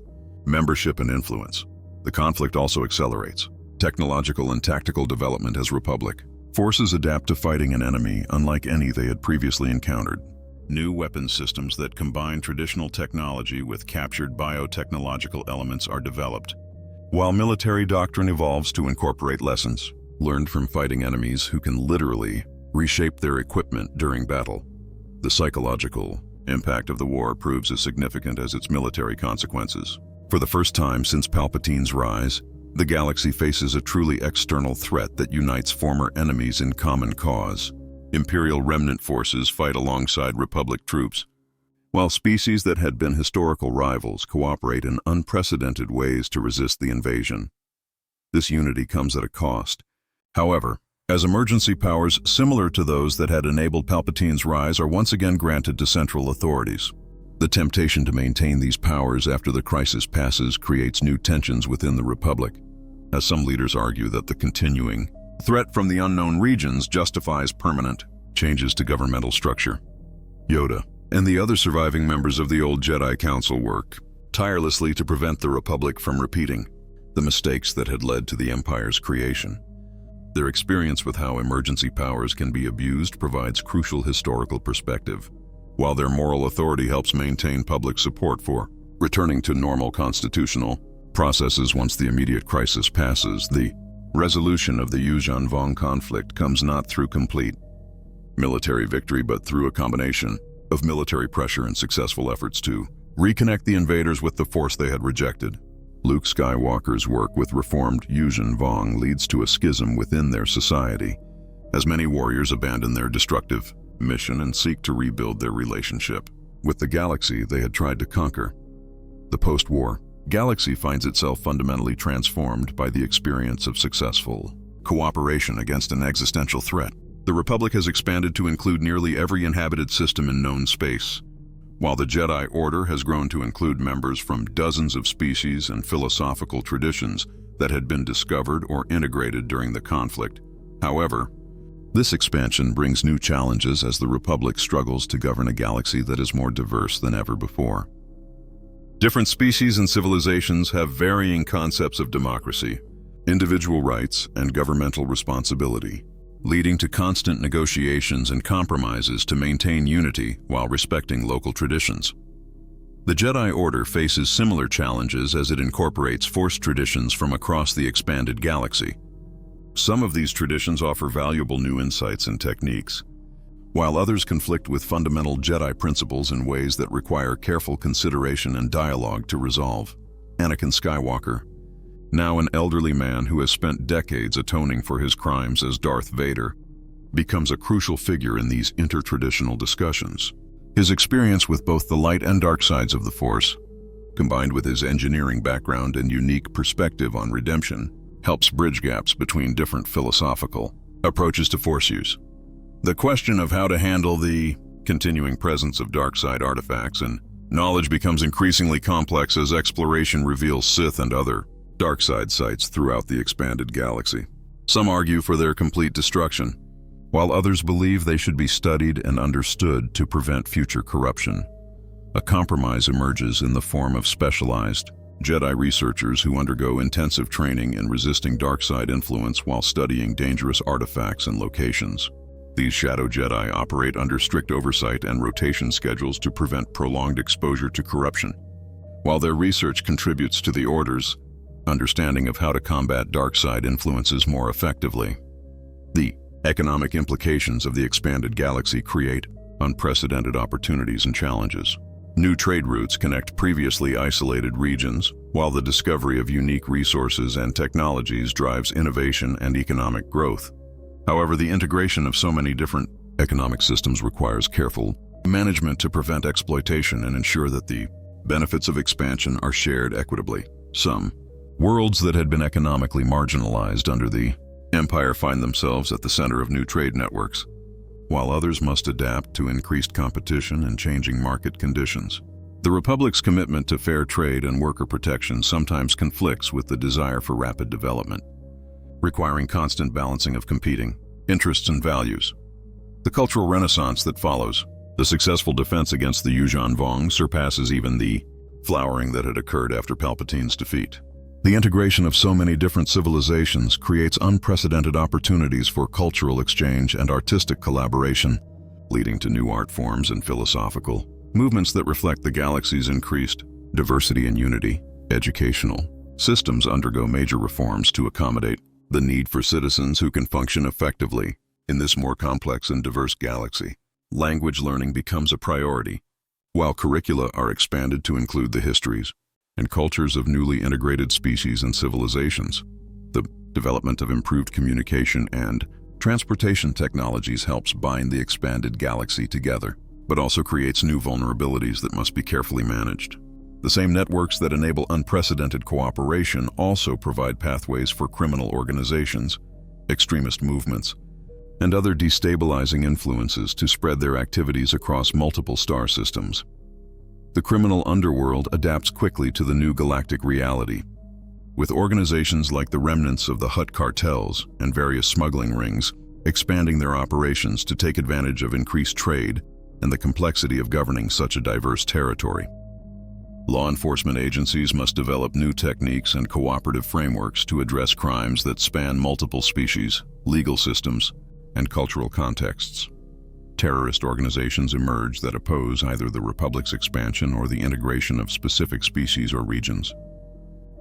membership and influence. The conflict also accelerates, technological and tactical development as Republic. Forces adapt to fighting an enemy unlike any they had previously encountered. New weapon systems that combine traditional technology with captured biotechnological elements are developed, while military doctrine evolves to incorporate lessons learned from fighting enemies who can literally reshape their equipment during battle. The psychological impact of the war proves as significant as its military consequences. For the first time since Palpatine's rise, the galaxy faces a truly external threat that unites former enemies in common cause. Imperial remnant forces fight alongside Republic troops, while species that had been historical rivals cooperate in unprecedented ways to resist the invasion. This unity comes at a cost. However, as emergency powers similar to those that had enabled Palpatine's rise are once again granted to central authorities, the temptation to maintain these powers after the crisis passes creates new tensions within the Republic, as some leaders argue that the continuing threat from the unknown regions justifies permanent changes to governmental structure. Yoda and the other surviving members of the old Jedi Council work tirelessly to prevent the Republic from repeating the mistakes that had led to the Empire's creation. Their experience with how emergency powers can be abused provides crucial historical perspective, while their moral authority helps maintain public support for returning to normal constitutional processes once the immediate crisis passes. The resolution of the Yuuzhan Vong conflict comes not through complete military victory but through a combination of military pressure and successful efforts to reconnect the invaders with the force they had rejected. Luke Skywalker's work with reformed Yuuzhan Vong leads to a schism within their society, as many warriors abandon their destructive mission and seek to rebuild their relationship with the galaxy they had tried to conquer. The post-war galaxy finds itself fundamentally transformed by the experience of successful cooperation against an existential threat. The Republic has expanded to include nearly every inhabited system in known space, while the Jedi Order has grown to include members from dozens of species and philosophical traditions that had been discovered or integrated during the conflict. However, this expansion brings new challenges as the Republic struggles to govern a galaxy that is more diverse than ever before. Different species and civilizations have varying concepts of democracy, individual rights, and governmental responsibility, leading to constant negotiations and compromises to maintain unity while respecting local traditions. The Jedi Order faces similar challenges as it incorporates Force traditions from across the expanded galaxy. Some of these traditions offer valuable new insights and techniques, while others conflict with fundamental Jedi principles in ways that require careful consideration and dialogue to resolve. Anakin Skywalker, now an elderly man who has spent decades atoning for his crimes as Darth Vader, becomes a crucial figure in these intertraditional discussions. His experience with both the light and dark sides of the Force, combined with his engineering background and unique perspective on redemption, helps bridge gaps between different philosophical approaches to Force use. The question of how to handle the continuing presence of dark side artifacts and knowledge becomes increasingly complex as exploration reveals Sith and other dark side sites throughout the expanded galaxy. Some argue for their complete destruction, while others believe they should be studied and understood to prevent future corruption. A compromise emerges in the form of specialized Jedi researchers who undergo intensive training in resisting dark side influence while studying dangerous artifacts and locations. These shadow Jedi operate under strict oversight and rotation schedules to prevent prolonged exposure to corruption. While their research contributes to the Order's understanding of how to combat dark side influences more effectively, the economic implications of the expanded galaxy create unprecedented opportunities and challenges. New trade routes connect previously isolated regions, while the discovery of unique resources and technologies drives innovation and economic growth. However, the integration of so many different economic systems requires careful management to prevent exploitation and ensure that the benefits of expansion are shared equitably. Some worlds that had been economically marginalized under the Empire find themselves at the center of new trade networks, while others must adapt to increased competition and changing market conditions. The Republic's commitment to fair trade and worker protection sometimes conflicts with the desire for rapid development, requiring constant balancing of competing interests and values. The cultural renaissance that follows the successful defense against the Yuuzhan Vong surpasses even the flowering that had occurred after Palpatine's defeat. The integration of so many different civilizations creates unprecedented opportunities for cultural exchange and artistic collaboration, leading to new art forms and philosophical movements that reflect the galaxy's increased diversity and unity. Educational systems undergo major reforms to accommodate the need for citizens who can function effectively in this more complex and diverse galaxy. Language learning becomes a priority, while curricula are expanded to include the histories and cultures of newly integrated species and civilizations. The development of improved communication and transportation technologies helps bind the expanded galaxy together, but also creates new vulnerabilities that must be carefully managed. The same networks that enable unprecedented cooperation also provide pathways for criminal organizations, extremist movements, and other destabilizing influences to spread their activities across multiple star systems. The criminal underworld adapts quickly to the new galactic reality, with organizations like the remnants of the Hutt cartels and various smuggling rings expanding their operations to take advantage of increased trade and the complexity of governing such a diverse territory. Law enforcement agencies must develop new techniques and cooperative frameworks to address crimes that span multiple species, legal systems, and cultural contexts. Terrorist organizations emerge that oppose either the Republic's expansion or the integration of specific species or regions.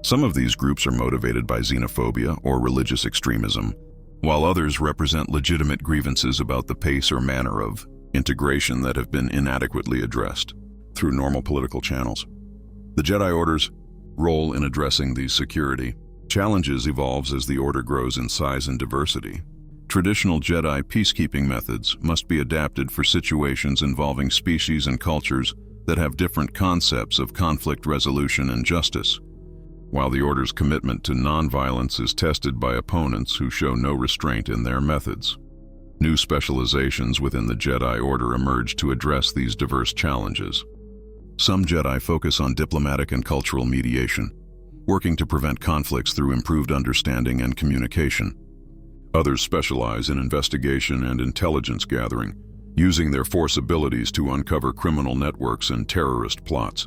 Some of these groups are motivated by xenophobia or religious extremism, while others represent legitimate grievances about the pace or manner of integration that have been inadequately addressed through normal political channels. The Jedi Order's role in addressing these security challenges evolves as the Order grows in size and diversity. Traditional Jedi peacekeeping methods must be adapted for situations involving species and cultures that have different concepts of conflict resolution and justice, while the Order's commitment to nonviolence is tested by opponents who show no restraint in their methods. New specializations within the Jedi Order emerge to address these diverse challenges. Some Jedi focus on diplomatic and cultural mediation, working to prevent conflicts through improved understanding and communication. Others specialize in investigation and intelligence gathering, using their Force abilities to uncover criminal networks and terrorist plots.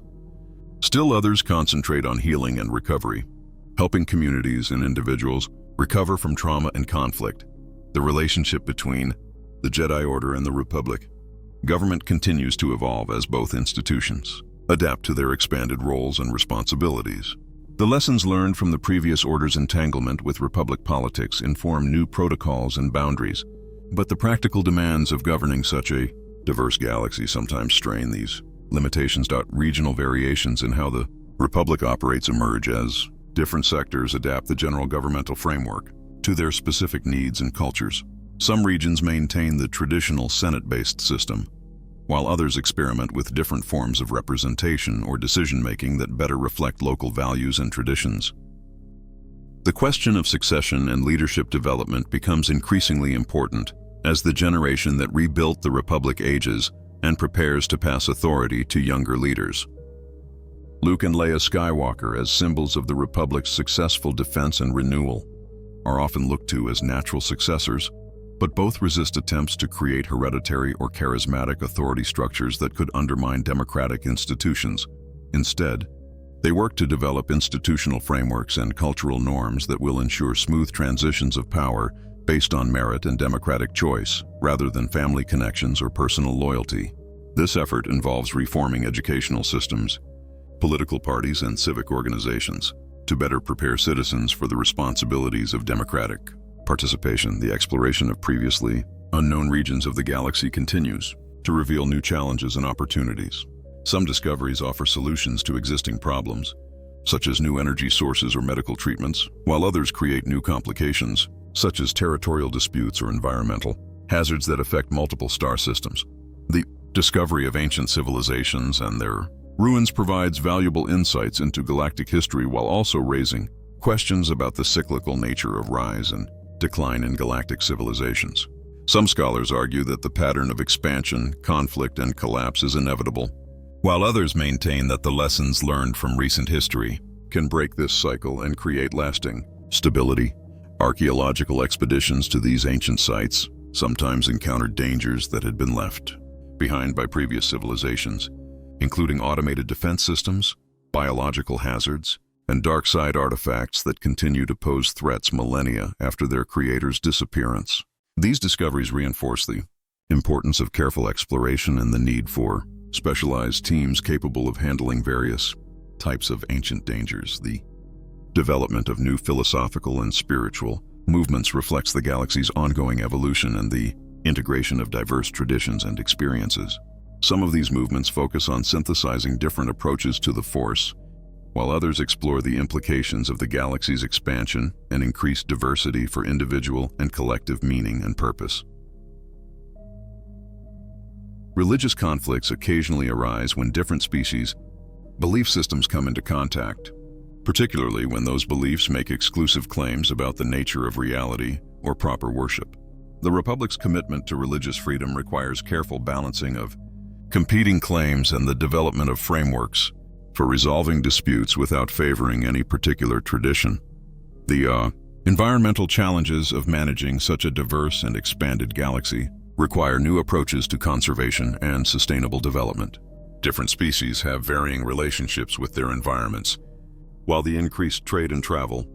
Still others concentrate on healing and recovery, helping communities and individuals recover from trauma and conflict. The relationship between the Jedi Order and the Republic government continues to evolve as both institutions adapt to their expanded roles and responsibilities. The lessons learned from the previous Order's entanglement with Republic politics inform new protocols and boundaries, but the practical demands of governing such a diverse galaxy sometimes strain these limitations. Regional variations in how the Republic operates emerge as different sectors adapt the general governmental framework to their specific needs and cultures. Some regions maintain the traditional Senate-based system, while others experiment with different forms of representation or decision-making that better reflect local values and traditions. The question of succession and leadership development becomes increasingly important as the generation that rebuilt the Republic ages and prepares to pass authority to younger leaders. Luke and Leia Skywalker, as symbols of the Republic's successful defense and renewal, are often looked to as natural successors, but both resist attempts to create hereditary or charismatic authority structures that could undermine democratic institutions. Instead, they work to develop institutional frameworks and cultural norms that will ensure smooth transitions of power based on merit and democratic choice, rather than family connections or personal loyalty. This effort involves reforming educational systems, political parties, and civic organizations to better prepare citizens for the responsibilities of democratic participation. The exploration of previously unknown regions of the galaxy continues to reveal new challenges and opportunities. Some discoveries offer solutions to existing problems, such as new energy sources or medical treatments, while others create new complications, such as territorial disputes or environmental hazards that affect multiple star systems. The discovery of ancient civilizations and their ruins provides valuable insights into galactic history while also raising questions about the cyclical nature of rise and decline in galactic civilizations. Some scholars argue that the pattern of expansion, conflict, and collapse is inevitable, while others maintain that the lessons learned from recent history can break this cycle and create lasting stability. Archaeological expeditions to these ancient sites sometimes encountered dangers that had been left behind by previous civilizations, including automated defense systems, biological hazards, and dark side artifacts that continue to pose threats millennia after their creator's disappearance. These discoveries reinforce the importance of careful exploration and the need for specialized teams capable of handling various types of ancient dangers. The development of new philosophical and spiritual movements reflects the galaxy's ongoing evolution and the integration of diverse traditions and experiences. Some of these movements focus on synthesizing different approaches to the Force, while others explore the implications of the galaxy's expansion and increased diversity for individual and collective meaning and purpose. Religious conflicts occasionally arise when different species' belief systems come into contact, particularly when those beliefs make exclusive claims about the nature of reality or proper worship. The Republic's commitment to religious freedom requires careful balancing of competing claims and the development of frameworks for resolving disputes without favoring any particular tradition. The environmental challenges of managing such a diverse and expanded galaxy require new approaches to conservation and sustainable development. Different species have varying relationships with their environments, while the increased trade and travel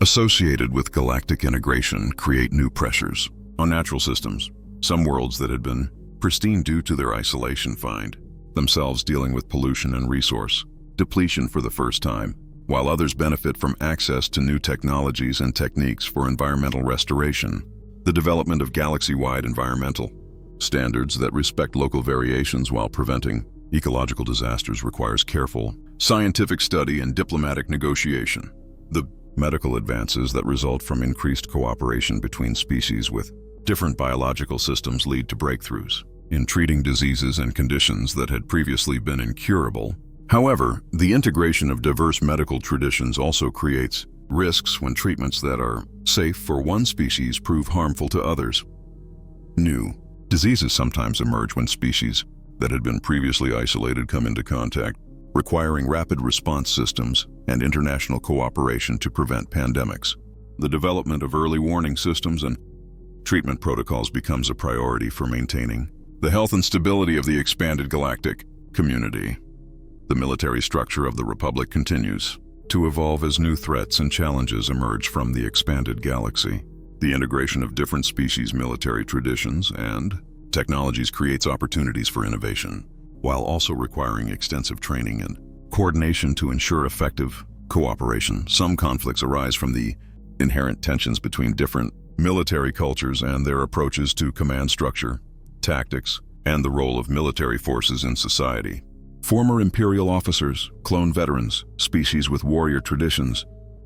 associated with galactic integration create new pressures on natural systems. Some worlds that had been pristine due to their isolation find themselves dealing with pollution and resource depletion for the first time, while others benefit from access to new technologies and techniques for environmental restoration. The development of galaxy-wide environmental standards that respect local variations while preventing ecological disasters requires careful scientific study and diplomatic negotiation. The medical advances that result from increased cooperation between species with different biological systems lead to breakthroughs in treating diseases and conditions that had previously been incurable. However, the integration of diverse medical traditions also creates risks when treatments that are safe for one species prove harmful to others. New diseases sometimes emerge when species that had been previously isolated come into contact, requiring rapid response systems and international cooperation to prevent pandemics. The development of early warning systems and treatment protocols becomes a priority for maintaining the health and stability of the expanded galactic community. The military structure of the Republic continues to evolve as new threats and challenges emerge from the expanded galaxy. The integration of different species' military traditions and technologies creates opportunities for innovation, while also requiring extensive training and coordination to ensure effective cooperation. Some conflicts arise from the inherent tensions between different military cultures and their approaches to command structure, tactics, and the role of military forces in society. Former Imperial officers, clone veterans, species with warrior traditions,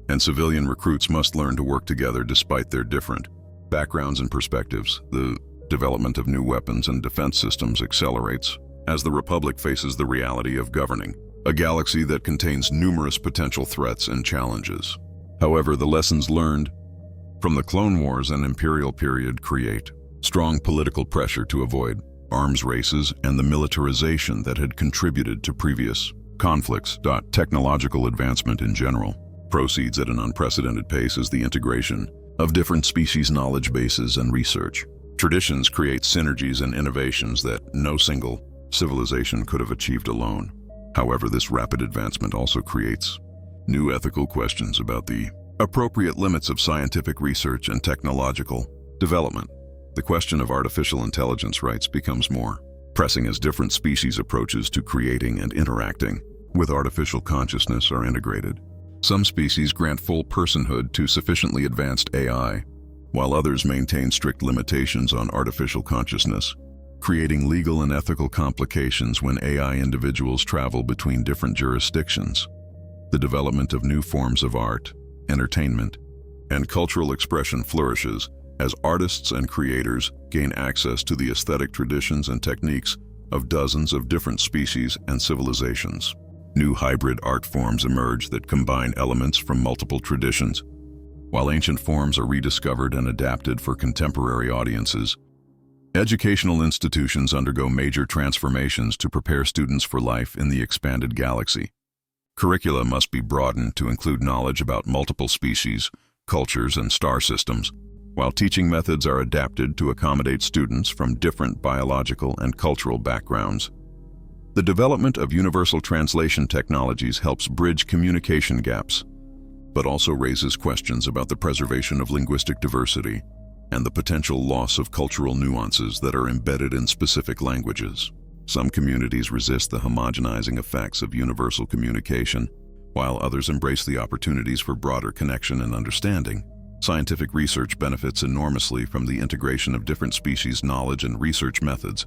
and civilian recruits must learn to work together despite their different backgrounds and perspectives. The development of new weapons and defense systems accelerates as the Republic faces the reality of governing a galaxy that contains numerous potential threats and challenges. However, the lessons learned from the Clone Wars and Imperial period create strong political pressure to avoid arms races and the militarization that had contributed to previous conflicts. Technological advancement in general proceeds at an unprecedented pace as the integration of different species' knowledge bases and research traditions create synergies and innovations that no single civilization could have achieved alone. However, this rapid advancement also creates new ethical questions about the appropriate limits of scientific research and technological development. The question of artificial intelligence rights becomes more pressing as different species' approaches to creating and interacting with artificial consciousness are integrated. Some species grant full personhood to sufficiently advanced AI, while others maintain strict limitations on artificial consciousness, creating legal and ethical complications when AI individuals travel between different jurisdictions. The development of new forms of art, entertainment, and cultural expression flourishes as artists and creators gain access to the aesthetic traditions and techniques of dozens of different species and civilizations. New hybrid art forms emerge that combine elements from multiple traditions, while ancient forms are rediscovered and adapted for contemporary audiences. Educational institutions undergo major transformations to prepare students for life in the expanded galaxy. Curricula must be broadened to include knowledge about multiple species, cultures, and star systems, while teaching methods are adapted to accommodate students from different biological and cultural backgrounds. The development of universal translation technologies helps bridge communication gaps, but also raises questions about the preservation of linguistic diversity and the potential loss of cultural nuances that are embedded in specific languages. Some communities resist the homogenizing effects of universal communication, while others embrace the opportunities for broader connection and understanding. Scientific research benefits enormously from the integration of different species' knowledge and research methods,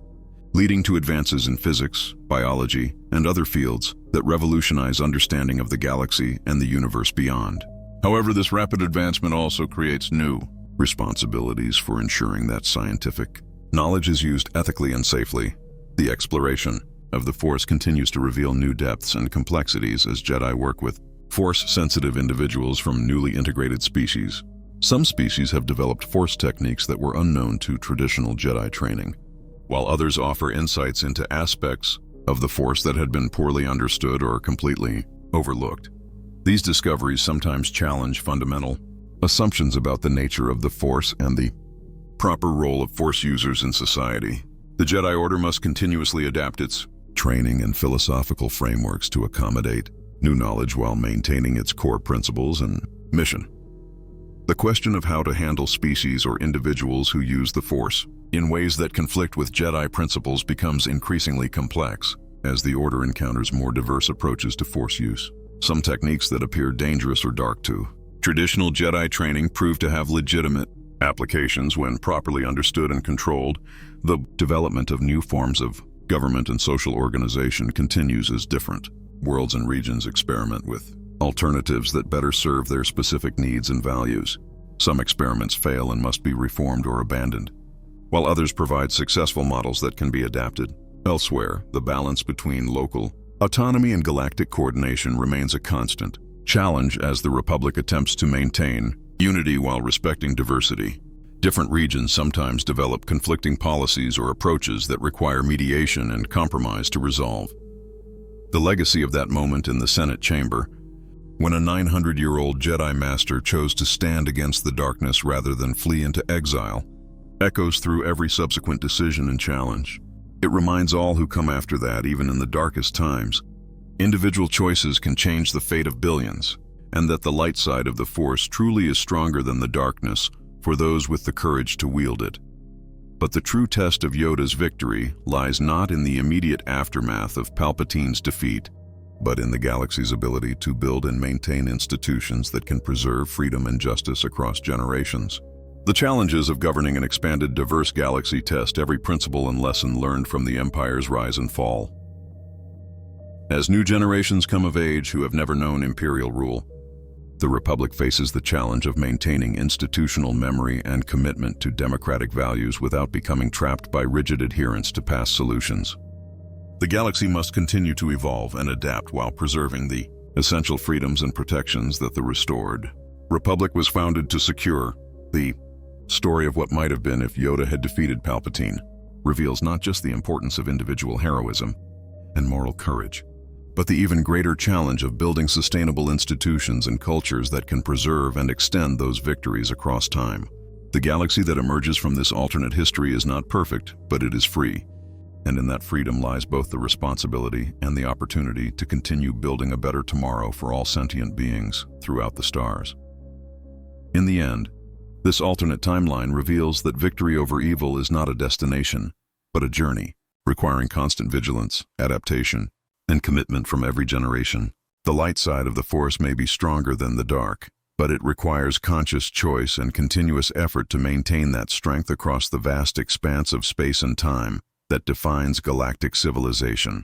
leading to advances in physics, biology, and other fields that revolutionize understanding of the galaxy and the universe beyond. However, this rapid advancement also creates new responsibilities for ensuring that scientific knowledge is used ethically and safely. The exploration of the Force continues to reveal new depths and complexities as Jedi work with Force-sensitive individuals from newly integrated species. Some species have developed Force techniques that were unknown to traditional Jedi training, while others offer insights into aspects of the Force that had been poorly understood or completely overlooked. These discoveries sometimes challenge fundamental assumptions about the nature of the Force and the proper role of Force users in society. The Jedi Order must continuously adapt its training and philosophical frameworks to accommodate new knowledge while maintaining its core principles and mission. The question of how to handle species or individuals who use the Force in ways that conflict with Jedi principles becomes increasingly complex as the Order encounters more diverse approaches to Force use. Some techniques that appear dangerous or dark to traditional Jedi training prove to have legitimate applications when properly understood and controlled. The development of new forms of government and social organization continues as different worlds and regions experiment with alternatives that better serve their specific needs and values. Some experiments fail and must be reformed or abandoned, while others provide successful models that can be adapted. Elsewhere, the balance between local autonomy and galactic coordination remains a constant challenge as the Republic attempts to maintain unity while respecting diversity. Different regions sometimes develop conflicting policies or approaches that require mediation and compromise to resolve. The legacy of that moment in the Senate chamber, when a 900-year-old Jedi Master chose to stand against the darkness rather than flee into exile, echoes through every subsequent decision and challenge. It reminds all who come after that, even in the darkest times, individual choices can change the fate of billions, and that the light side of the Force truly is stronger than the darkness for those with the courage to wield it. But the true test of Yoda's victory lies not in the immediate aftermath of Palpatine's defeat, but in the galaxy's ability to build and maintain institutions that can preserve freedom and justice across generations. The challenges of governing an expanded, diverse galaxy test every principle and lesson learned from the Empire's rise and fall. As new generations come of age who have never known Imperial rule, the Republic faces the challenge of maintaining institutional memory and commitment to democratic values without becoming trapped by rigid adherence to past solutions. The galaxy must continue to evolve and adapt while preserving the essential freedoms and protections that the restored Republic was founded to secure. The story of what might have been if Yoda had defeated Palpatine reveals not just the importance of individual heroism and moral courage, but the even greater challenge of building sustainable institutions and cultures that can preserve and extend those victories across time. The galaxy that emerges from this alternate history is not perfect, but it is free. And in that freedom lies both the responsibility and the opportunity to continue building a better tomorrow for all sentient beings throughout the stars. In the end, this alternate timeline reveals that victory over evil is not a destination, but a journey, requiring constant vigilance, adaptation, and commitment from every generation. The light side of the Force may be stronger than the dark, but it requires conscious choice and continuous effort to maintain that strength across the vast expanse of space and time that defines galactic civilization.